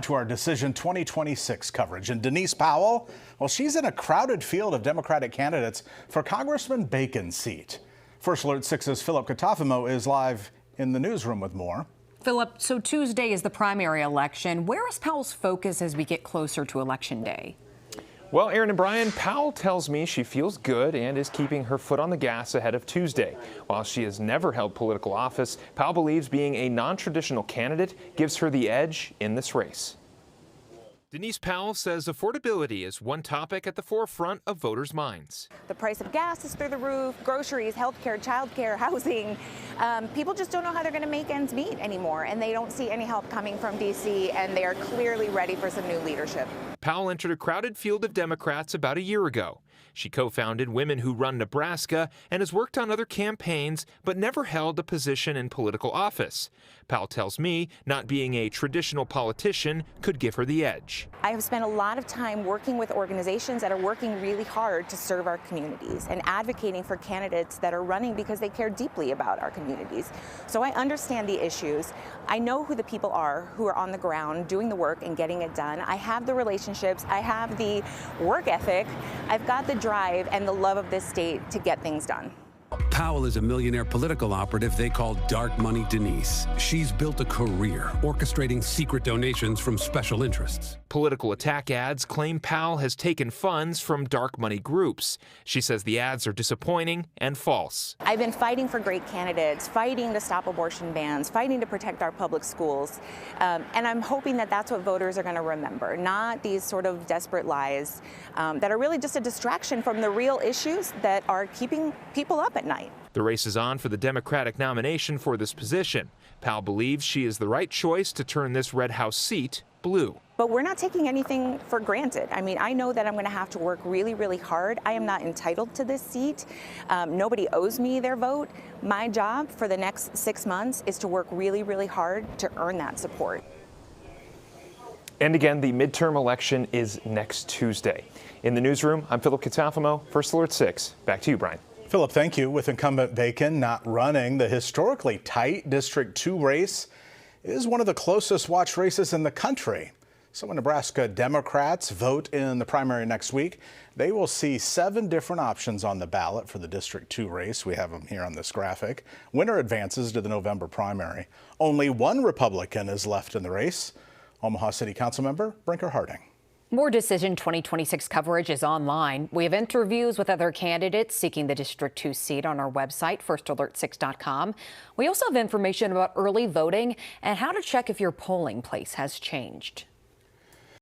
To our Decision 2026 coverage. And Denise Powell, well, she's in a crowded field of Democratic candidates for Congressman Bacon's seat. First Alert 6's Philip Katafimo is live in the newsroom with more. Philip, so Tuesday is the primary election. Where is Powell's focus as we get closer to Election Day? Well, Aaron and Brian, Powell tells me she feels good and is keeping her foot on the gas ahead of Tuesday. While she has never held political office, Powell believes being a non-traditional candidate gives her the edge in this race. Denise Powell says affordability is one topic at the forefront of voters' minds. The price of gas is through the roof, groceries, healthcare, childcare, housing. People just don't know how they're going to make ends meet anymore, and they don't see any help coming from D.C., and they are clearly ready for some new leadership. Powell entered a crowded field of Democrats about a year ago. She co-founded Women Who Run Nebraska and has worked on other campaigns but never held a position in political office. Powell tells me not being a traditional politician could give her the edge. I have spent a lot of time working with organizations that are working really hard to serve our communities and advocating for candidates that are running because they care deeply about our communities. So I understand the issues. I know who the people are who are on the ground doing the work and getting it done. I have the relationships. I have the work ethic. I've got the drive and the love of this state to get things done. Powell is a millionaire political operative they call Dark Money Denise. She's built a career orchestrating secret donations from special interests. Political attack ads claim Powell has taken funds from dark money groups. She says the ads are disappointing and false. I've been fighting for great candidates, fighting to stop abortion bans, fighting to protect our public schools. And I'm hoping that that's what voters are going to remember, not these sort of desperate lies that are really just a distraction from the real issues that are keeping people up at night. The race is on for the Democratic nomination for this position. Powell believes she is the right choice to turn this Red House seat blue. But we're not taking anything for granted. I mean, I know that I'm going to have to work really, really hard. I am not entitled to this seat. Nobody owes me their vote. My job for the next 6 months is to work really, really hard to earn that support. And again, the midterm election is next Tuesday. In the newsroom, I'm Philip Katafimo, First Alert 6. Back to you, Brian. Philip, thank you. With incumbent Bacon not running, the historically tight District 2 race is one of the closest watched races in the country. So when Nebraska Democrats vote in the primary next week, they will see 7 different options on the ballot for the District 2 race. We have them here on this graphic. Winner advances to the November primary. Only one Republican is left in the race. Omaha City Council member Brinker Harding. More Decision 2026 coverage is online. We have interviews with other candidates seeking the District 2 seat on our website, firstalert6.com. We also have information about early voting and how to check if your polling place has changed.